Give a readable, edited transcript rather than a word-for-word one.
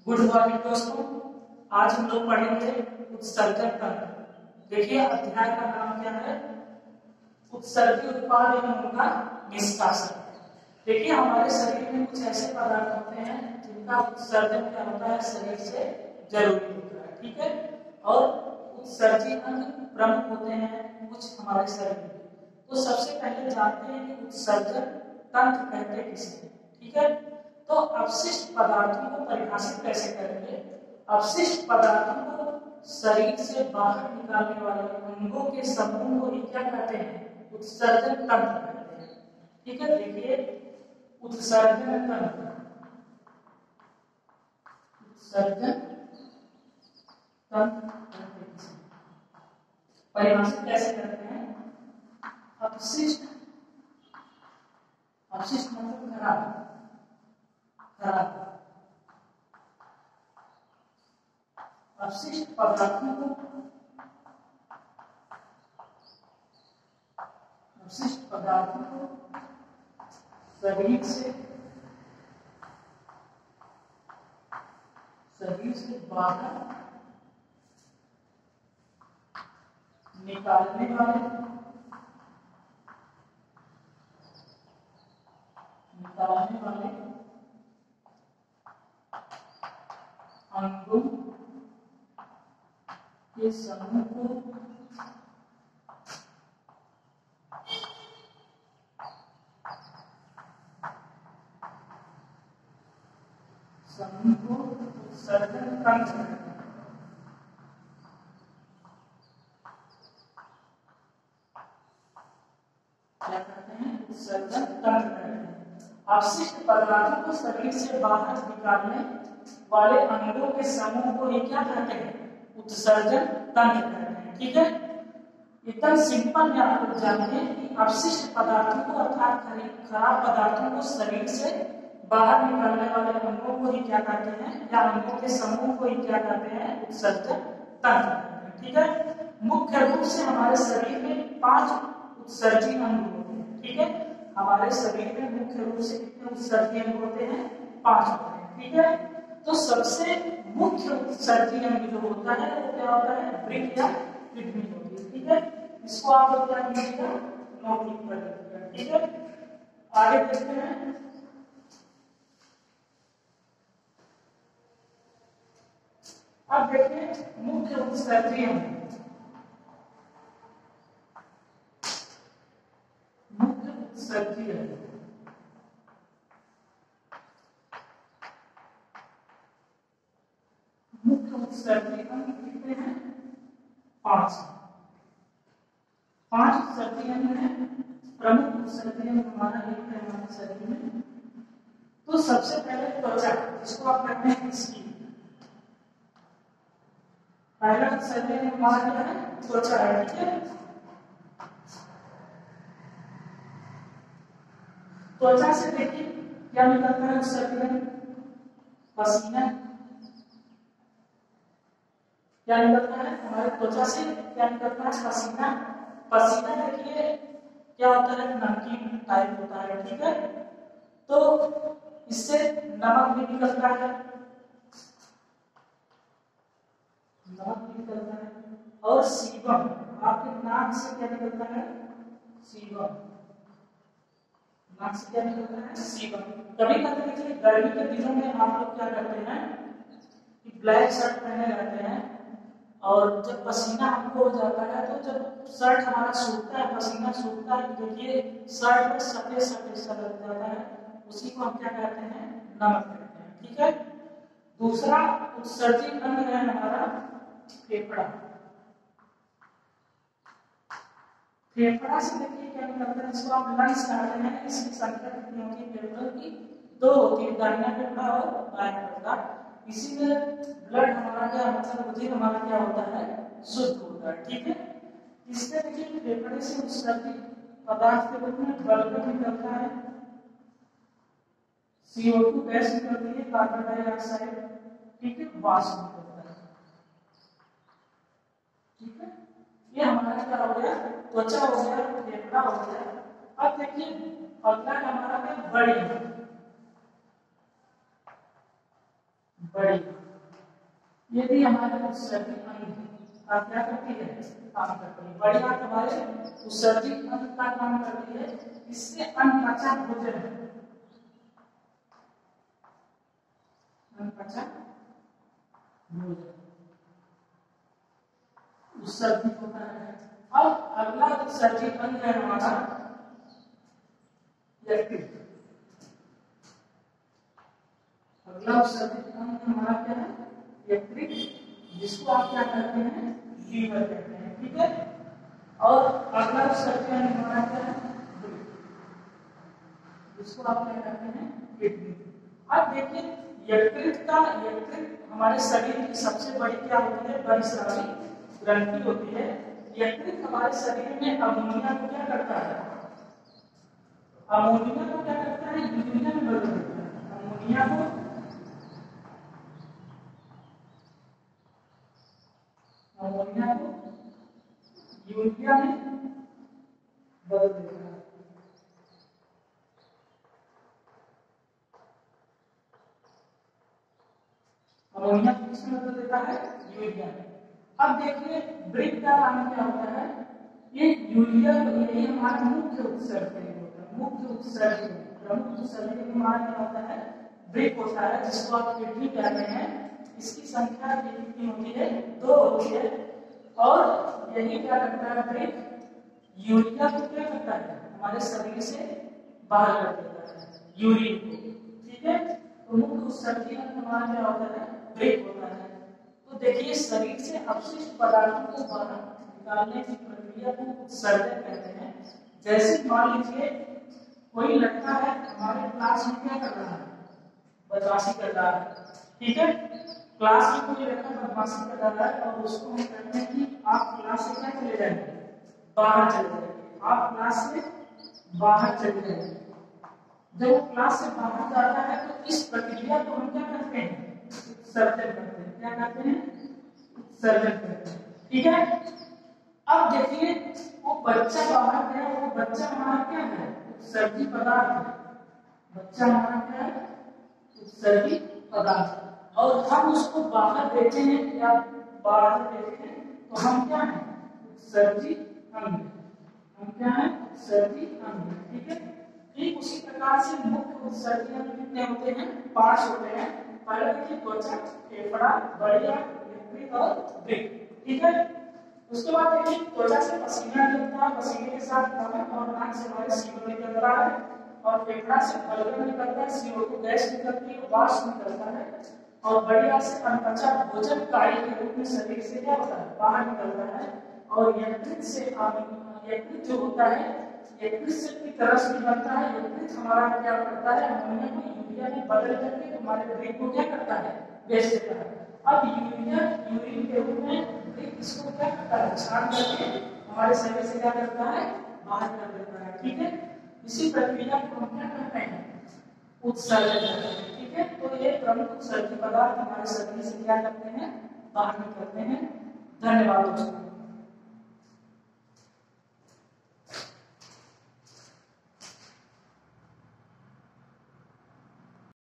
Good morning दोस्तों। आज हम लोग पढ़ेंगे उत्सर्जन तंत्र। देखिए अध्याय का नाम क्या है? उत्सर्गी उत्पाद एवं उनका निष्कासन। देखिए हमारे शरीर में कुछ ऐसे पदार्थ होते हैं जिनका उत्सर्जन क्या होता है, शरीर से जरूरी होता है, ठीक है। और उत्सर्जी अंग प्रमुख होते हैं कुछ हमारे शरीर में। तो सबसे पहले जानते हैं कि उत्सर्जन तंत्र कहते किसे, ठीक है। तो अपशिष्ट पदार्थों को परिभाषित कैसे करेंगे? अपशिष्ट पदार्थों को शरीर से बाहर निकालने वाले अंगों के समूह को क्या कहते हैं? उत्सर्जन तंत्र कहते हैं, ठीक है। देखिए उत्सर्जन तंत्र, उत्सर्जन तंत्र परिभाषित कैसे करते हैं? अपशिष्ट, अपशिष्ट मतलब खराब, खराब अपशिष्ट पदार्थों को, अपशिष्ट पदार्थों को शरीर से बाहर निकालने वाले अंगों के समूह को उत्सर्जन तंत्र, क्या कहते हैं? उत्सर्जन तंत्र कहते हैं। अपशिष्ट पदार्थों को शरीर से बाहर निकालने वाले अंगों के समूह को ये क्या कहते हैं? उत्सर्जन तंत्र कहते हैं, ठीक है। एकदम सिंपल में आप लोग जानते हैं कि अपशिष्ट पदार्थों को अर्थात खराब पदार्थों को शरीर से बाहर निकालने वाले अंगों को ही क्या कहते हैं, या अंगों के समूह को ही क्या कहते हैं? उत्सर्जन तंत्र कहते हैं, ठीक है। मुख्य रूप से हमारे शरीर में 5 उत्सर्जी अंग होते हैं, ठीक है। हमारे शरीर में मुख्य रूप से कितने उत्सर्जी अंग होते हैं? 5 होते हैं, ठीक है। तो सबसे मुख्य उत्सर्जी अंग जो होता है वो क्या होता है? वृक्क या किडनी होती है, ठीक है। इसको आप लोग क्या कीजिएगा? नोट कर लीजिएगा, ठीक है। आगे देखते हैं। अब देखिए मुख्य उत्सर्जी अंग, मुख्य उत्सर्जी अंग, मुख्य उत्सर्जी अंग कितने हैं? 5 उत्सर्जी अंग है। प्रमुख उत्सर्जी अंग हमारा एक है हमारे शरीर में। तो सबसे पहले त्वचा, जिसको आप कहते हैं स्किन। पहला उत्सर्जी अंग हमारा क्या है? त्वचा है, ठीक है। त्वचा से देखिए क्या निकलता है? उत्सर्जी अंग पसीना। क्या निकलता है? हमारे त्वचा से क्या निकलता है? पसीना। पसीना देखिए क्या होता है? नमकीन टाइप होता है, ठीक है। तो इससे नमक भी निकलता है, नमक भी निकलता है। और सीबम, आपके नाक से क्या निकलता है? सीबम। नाक से क्या निकलता है? सीबम। कभी कभी देखिए गर्मी के दिनों में आप लोग क्या करते हैं कि ब्लैक शर्ट पहने रहते हैं, और जब पसीना हमको हो जाता है तो जब शर्ट हमारा सूखता है, पसीना सूखता है, देखिए शर्ट पर सफेद सफेद सा लग जाता है, उसी को हम क्या कहते हैं? नमक कहते हैं, ठीक है। दूसरा उत्सर्जी अंग है हमारा फेफड़ा। फेफड़ा से देखिए क्या निकलता है? जिसको आप लंग्स कहते हैं। इसकी संख्या कितनी होती है फेफड़ों की? 2 होती है, दाहिना फेफड़ा और बायां फेफड़ा। इसी में ब्लड हमारा क्या मतलब रुधिर हमारा क्या होता है? शुद्ध होता है, ठीक है। इससे देखिए फेफड़े से उत्सर्जित पदार्थ के रूप में बल्ब निकलता है, CO2 गैस निकलती है, कार्बन डाइऑक्साइड, ठीक है, वाष्प निकलता है, ठीक है। ये हमारा क्या हो गया? त्वचा हो गया, फेफड़ा हो गया। अब देखिए अगला हमारा क्या? बड़ी, बड़ी यदि हमारे उत्सर्जी अंग का क्या करती है, काम करती है। बड़ी आंत हमारे उत्सर्जी अंग का काम करती है, इससे अनपचा भोजन, अनपचा भोजन उत्सर्जित होता है। अब अगला उत्सर्जी अंग है हमारा यकृत। अगला उत्सर्जित अंग हमारा क्या है, यकृत, जिसको आप क्या कहते हैं, लीवर कहते हैं, ठीक है। और अगला उत्सर्जित अंग हमारा क्या है, जिसको आप क्या कहते हैं, किडनी। अब देखिए यकृत हमारे शरीर की सबसे बड़ी क्या होती है, बहिस्रावी ग्रंथि होती है। यकृत हमारे शरीर में अमोनिया को क्या करता है, अमोनिया को क्या करता है, यूरिया में बदल देता है। अमोनिया को यूरिया में बदल देता है। अमोनिया को किसमें बदल देता है, यूरिया में। अब देखिए ब्रिक का काम क्या होता है, ये यूरिया यही हमारा मुख्य उत्सर्जक होता है, मुख्य उत्सर्जक, प्रमुख उत्सर्जक हमारा क्या होता है, ब्रिक होता है, जिसको आप किडनी कहते हैं। इसकी संख्या कितनी होती है, 2 होती है। और यही क्या करता है, ब्रिक यूरिया को क्या करता है, हमारे शरीर से बाहर कर देता है, यूरिन को, ठीक है। तो मुख्य उत्सर्जक हमारा क्या होता है, ब्रेक होता है। तो देखिए शरीर से अपशिष्ट पदार्थों को बाहर निकालने की प्रक्रिया को उत्सर्जन कहते हैं। जैसे मान लीजिए कोई लड़का है हमारे क्लास में क्या कर रहा है, बदमाशी कर रहा है, ठीक है। क्लास में कोई लड़का बदमाशी कर रहा है और उसको हम कहते हैं कि आप क्लास से क्या चले जाएंगे, बाहर चले जाएंगे, आप क्लास से बाहर चले जाएंगे। जब वो क्लास से बाहर जाता है तो इस प्रक्रिया को हम क्या करते हैं, उत्सर्जन करते हैं। क्या करते हैं, उत्सर्जन करते हैं, ठीक है। अब देखिए वो बच्चा बाहर गया, वो बच्चा हमारा क्या है, उत्सर्जी पदार्थ है। बच्चा हमारा क्या है, उत्सर्जी पदार्थ। और हम उसको बाहर देते हैं या बाहर देते हैं तो हम क्या है, उत्सर्जी अंग, हम क्या है, उत्सर्जी अंग, ठीक है। ठीक उसी प्रकार से मुख्य उत्सर्जी अंग कितने होते हैं, 5 होते हैं। पहले देखिए त्वचा, फेफड़ा, बड़ी आंत, यकृत और ब्रिक, ठीक है। उसके बाद देखिए त्वचा से पसीना निकलता है, पसीने के साथ नमक और नाक से हमारे सीवन निकल रहा है। और फेफड़ा से बलगम निकलता है, CO2 गैस निकलती है, वाष्प निकलता है। और बड़ी आंत से अनपचा भोजन काई के रूप में शरीर से क्या होता है, बाहर निकलता है। और यकृत से यकृत जो होता है, यकृत से की तरह से निकलता है। यकृत हमारा क्या करता है, अमोनिया को यूरिया में बदल करके हमारे ब्रेक को क्या करता है, बेच देता है। अब यूरिया यूरिन के रूप में ब्रेक इसको क्या करता है, छान करके हमारे शरीर से क्या करता है, बाहर कर देता है, ठीक है। इसी प्रक्रिया को हम क्या करते हैं, उत्सर्जन करते हैं, ठीक है। तो ये प्रमुख उत्सर्जक पदार्थ हमारे शरीर से क्या करते हैं, बाहर निकलते हैं। धन्यवाद दोस्तों।